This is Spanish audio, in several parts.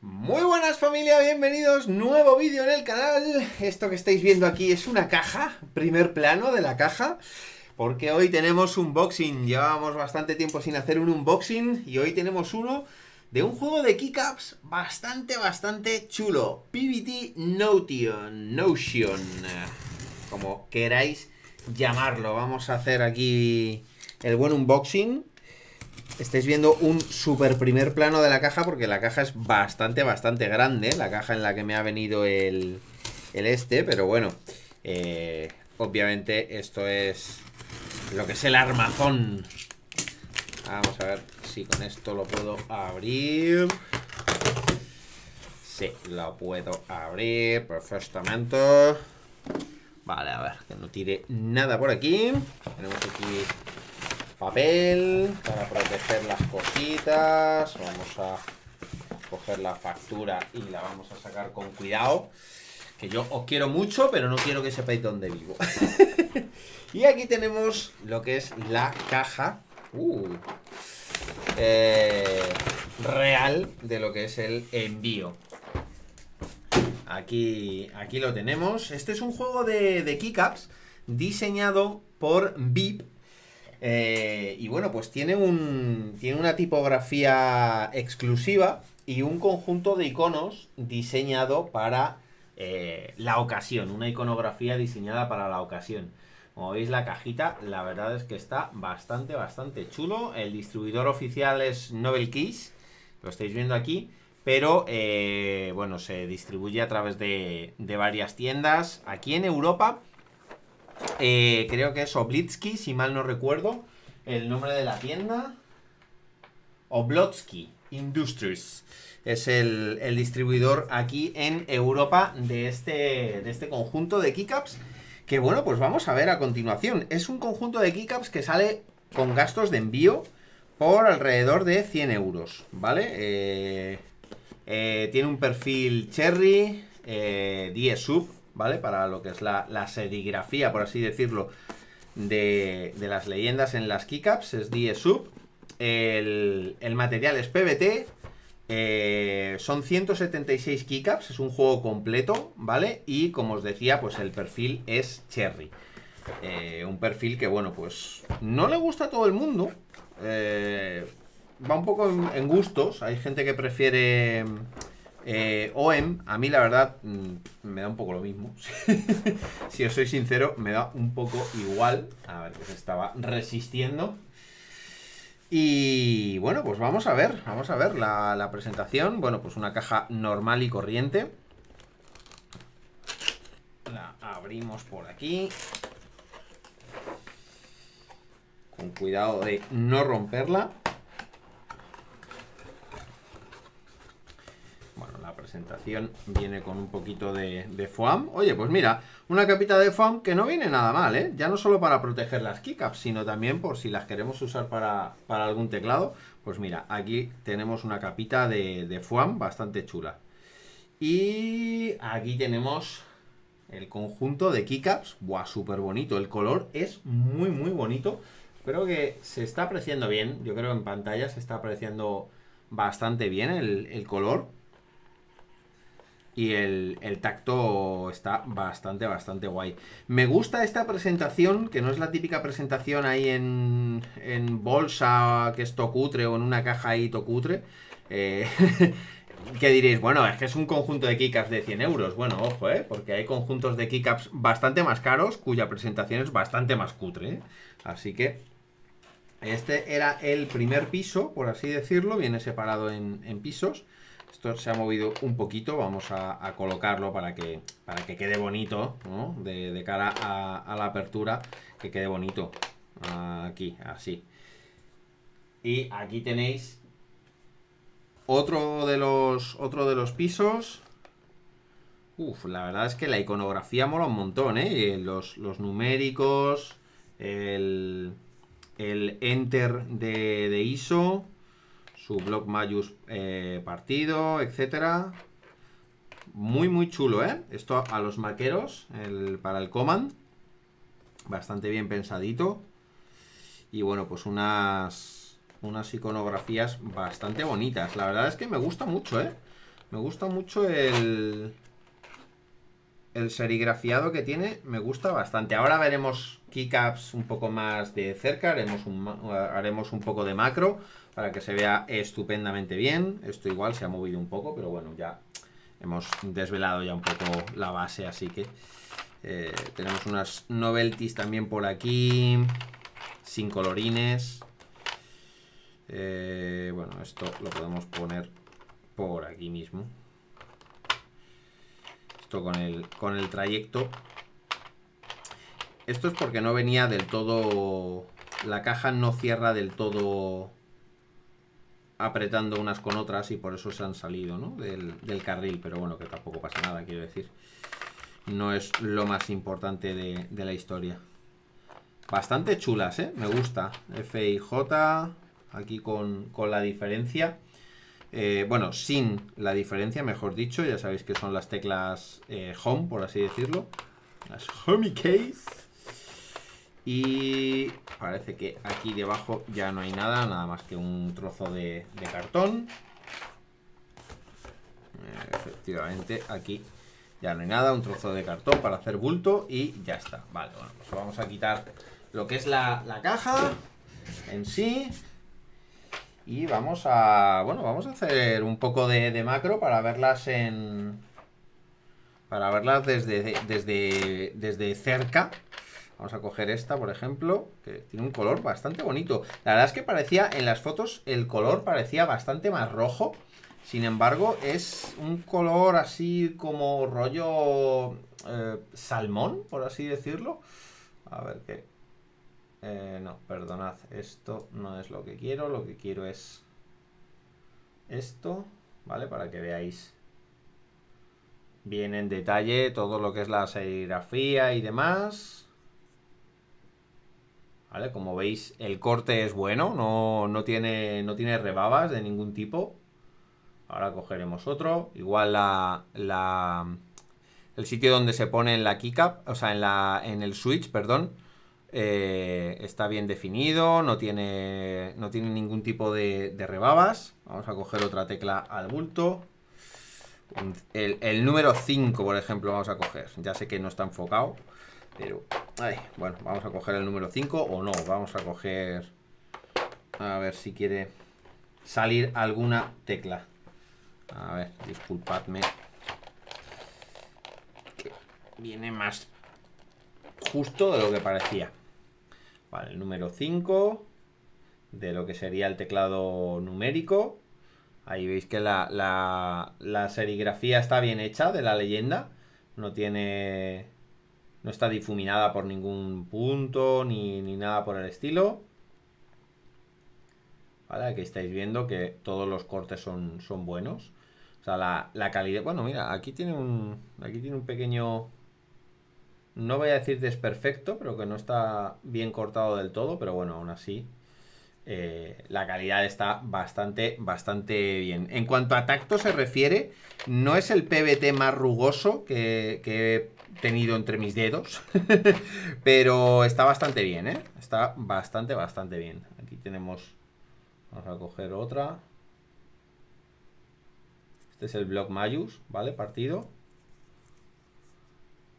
Muy buenas familia, bienvenidos, nuevo vídeo en el canal. Esto que estáis viendo aquí es una caja, primer plano de la caja, porque hoy tenemos unboxing. Llevábamos bastante tiempo sin hacer un unboxing y hoy tenemos uno de un juego de keycaps bastante chulo. PBT Notion, como queráis llamarlo. Vamos a hacer aquí el buen unboxing. Estáis viendo un super primer plano de la caja porque la caja es bastante grande, la caja en la que me ha venido pero bueno, obviamente esto es lo que es el armazón. Vamos a ver si con esto lo puedo abrir. Sí, lo puedo abrir perfectamente. Vale, a ver, que no tire nada por aquí. Tenemos aquí papel para proteger las cositas. Vamos a coger la factura y la vamos a sacar con cuidado, que yo os quiero mucho, pero no quiero que sepáis dónde vivo. Y aquí tenemos lo que es la caja real de lo que es el envío. Aquí lo tenemos. Este es un juego de keycaps diseñado por VIP. Y bueno, pues tiene una tipografía exclusiva y un conjunto de iconos diseñado para la ocasión. Una iconografía diseñada para la ocasión. Como veis, la cajita, la verdad es que está bastante chulo. El distribuidor oficial es Novel Keys, lo estáis viendo aquí. Pero, bueno, se distribuye a través de varias tiendas. Aquí en Europa, creo que es Oblitsky, si mal no recuerdo el nombre de la tienda. Oblotsky Industries es el distribuidor aquí en Europa de este conjunto de keycaps. Que bueno, pues vamos a ver a continuación. Es un conjunto de keycaps que sale con gastos de envío por alrededor de 100 euros, ¿vale? Tiene un perfil Cherry, 10 sub, ¿vale? Para lo que es la serigrafía, por así decirlo, de las leyendas en las keycaps, es 10 sub. El material es PBT. Son 176 keycaps, es un juego completo, ¿vale? Y como os decía, pues el perfil es Cherry. Un perfil que, bueno, pues no le gusta a todo el mundo. Va un poco en gustos. Hay gente que prefiere OEM. A mí, la verdad, me da un poco lo mismo. Si os soy sincero, me da un poco igual. A ver, que se estaba resistiendo. Y bueno, pues vamos a ver la presentación. Bueno, pues una caja normal y corriente. La abrimos por aquí. Con cuidado de no romperla. Bueno, la presentación viene con un poquito de foam. Oye, pues mira, una capita de foam que no viene nada mal, ¿eh? Ya no solo para proteger las keycaps, sino también por si las queremos usar para algún teclado. Pues mira, aquí tenemos una capita de foam bastante chula. Y aquí tenemos el conjunto de keycaps. Buah, súper bonito. El color es muy bonito. Espero que se está apreciando bien. Yo creo que en pantalla se está apreciando bastante bien el color. Y el tacto está bastante guay. Me gusta esta presentación, que no es la típica presentación ahí en bolsa, que es tocutre, o en una caja ahí tocutre. Que diréis, bueno, es que es un conjunto de keycaps de 100 euros. Bueno, ojo, porque hay conjuntos de keycaps bastante más caros, cuya presentación es bastante más cutre. Así que este era el primer piso, por así decirlo. Viene separado en pisos. Esto se ha movido un poquito. Vamos a colocarlo para que quede bonito, ¿no? De cara a la apertura, que quede bonito. Aquí, así. Y aquí tenéis otro de los pisos. La verdad es que la iconografía mola un montón, ¿eh? Los numéricos, el enter de ISO, su block mayús partido, etcétera. Muy chulo, ¿eh? Esto a los maqueros, para el command. Bastante bien pensadito. Y bueno, pues unas iconografías bastante bonitas. La verdad es que me gusta mucho, ¿eh? Me gusta mucho el serigrafiado que tiene, me gusta bastante. Ahora veremos keycaps un poco más de cerca, haremos un poco de macro para que se vea estupendamente bien. Esto igual se ha movido un poco, pero bueno, ya hemos desvelado ya un poco la base, así que tenemos unas novelties también por aquí, sin colorines. Bueno, esto lo podemos poner por aquí mismo. Esto con el trayecto. Esto es porque no venía del todo... La caja no cierra del todo apretando unas con otras y por eso se han salido, ¿no? del carril, pero bueno, que tampoco pasa nada, quiero decir. No es lo más importante de la historia. Bastante chulas, ¿eh? Me gusta. F y J, aquí con la diferencia. Bueno, sin la diferencia, mejor dicho. Ya sabéis que son las teclas Home, por así decirlo. Las Homey Case. Y parece que aquí debajo ya no hay nada más que un trozo de cartón. Efectivamente, aquí ya no hay nada, un trozo de cartón para hacer bulto y ya está. Vale, bueno, pues vamos a quitar lo que es la caja en sí. Y vamos a hacer un poco de macro para verlas desde cerca. Vamos a coger esta, por ejemplo, que tiene un color bastante bonito. La verdad es que parecía, en las fotos, el color parecía bastante más rojo. Sin embargo, es un color así como rollo salmón, por así decirlo. A ver qué... no, perdonad, esto no es lo que quiero. Lo que quiero es esto, ¿vale? Para que veáis bien en detalle todo lo que es la serigrafía y demás. ¿Vale? Como veis, el corte es bueno, no tiene rebabas de ningún tipo. Ahora cogeremos otro. Igual el sitio donde se pone en la keycap, o sea, en el switch, perdón, está bien definido, no tiene ningún tipo de rebabas. Vamos a coger otra tecla al bulto. El número 5, por ejemplo, vamos a coger. Ya sé que no está enfocado, pero... bueno, vamos a coger el número 5 o no. Vamos a coger... A ver si quiere salir alguna tecla. A ver, disculpadme. Que viene más justo de lo que parecía. Vale, el número 5 de lo que sería el teclado numérico. Ahí veis que la serigrafía está bien hecha de la leyenda. No está difuminada por ningún punto ni nada por el estilo. Vale, aquí estáis viendo que todos los cortes son buenos. O sea, la calidad... Bueno, mira, aquí tiene un pequeño... No voy a decir desperfecto, pero que no está bien cortado del todo. Pero bueno, aún así... la calidad está bastante bien. En cuanto a tacto se refiere, no es el PVT más rugoso que he tenido entre mis dedos, pero está bastante bien, ¿eh? Está bastante bien. Aquí tenemos... Vamos a coger otra. Este es el block Mayus, ¿vale? Partido.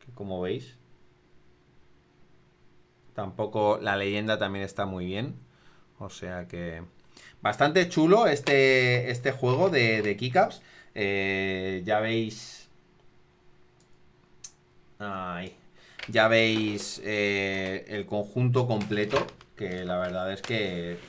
Que como veis, tampoco la leyenda también está muy bien. O sea que... Bastante chulo este juego de keycaps. Ya veis... Ya veis el conjunto completo. Que la verdad es que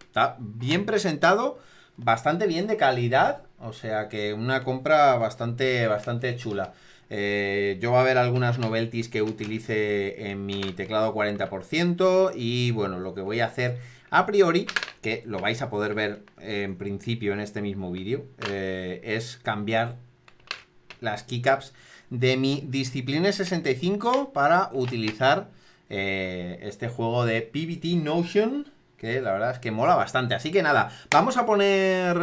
está bien presentado. Bastante bien de calidad. O sea que una compra bastante chula. Yo va a haber algunas novelties que utilice en mi teclado 40%. Y bueno, lo que voy a hacer... A priori, que lo vais a poder ver en principio en este mismo vídeo, es cambiar las keycaps de mi Discipline 65 para utilizar este juego de PBT Notion, que la verdad es que mola bastante. Así que nada, vamos a poner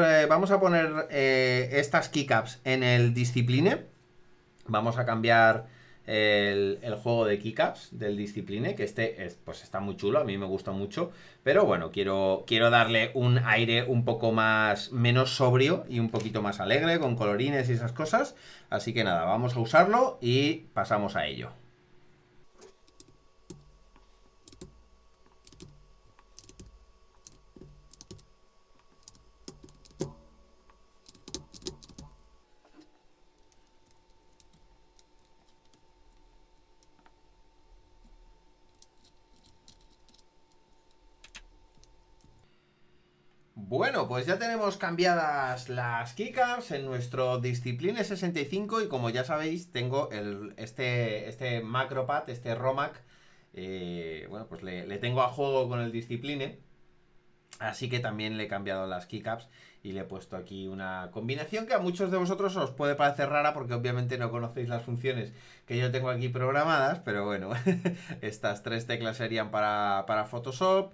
estas keycaps en el Discipline. Vamos a cambiar el juego de Keycaps del Discipline, que pues está muy chulo, a mí me gusta mucho, pero bueno, quiero darle un aire un poco menos sobrio y un poquito más alegre, con colorines y esas cosas, así que nada, vamos a usarlo y pasamos a ello. Bueno, pues ya tenemos cambiadas las keycaps en nuestro Discipline 65 y como ya sabéis tengo este Macropad, este Romac, bueno, pues le tengo a juego con el Discipline, así que también le he cambiado las keycaps y le he puesto aquí una combinación que a muchos de vosotros os puede parecer rara porque obviamente no conocéis las funciones que yo tengo aquí programadas, pero bueno, estas tres teclas serían para Photoshop.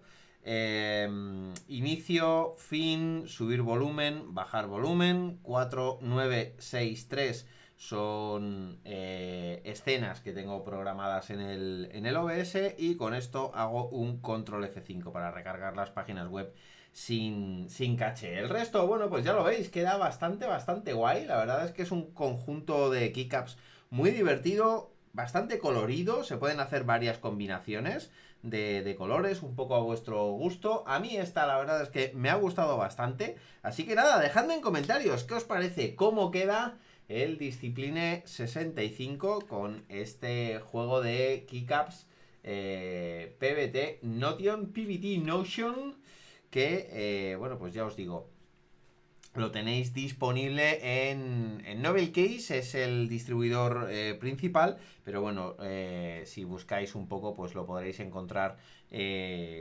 Inicio, fin, subir volumen, bajar volumen, 4, 9, 6, 3 son escenas que tengo programadas en el OBS y con esto hago un control F5 para recargar las páginas web sin caché. El resto, bueno, pues ya lo veis, queda bastante guay. La verdad es que es un conjunto de keycaps muy divertido, bastante colorido, se pueden hacer varias combinaciones de colores, un poco a vuestro gusto. A mí esta la verdad es que me ha gustado bastante, así que nada, dejadme en comentarios qué os parece, cómo queda el Discipline 65 con este juego de keycaps PBT Notion, que bueno, pues ya os digo, lo tenéis disponible en Novel Case, es el distribuidor principal, pero bueno, si buscáis un poco, pues lo podréis encontrar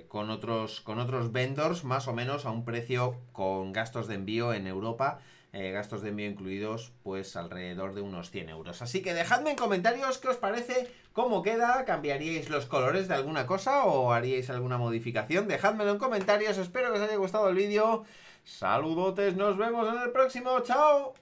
con otros vendors, más o menos a un precio con gastos de envío en Europa, gastos de envío incluidos, pues alrededor de unos 100 euros. Así que dejadme en comentarios qué os parece, cómo queda, cambiaríais los colores de alguna cosa o haríais alguna modificación. Dejádmelo en comentarios, espero que os haya gustado el vídeo. Saludotes, nos vemos en el próximo, chao.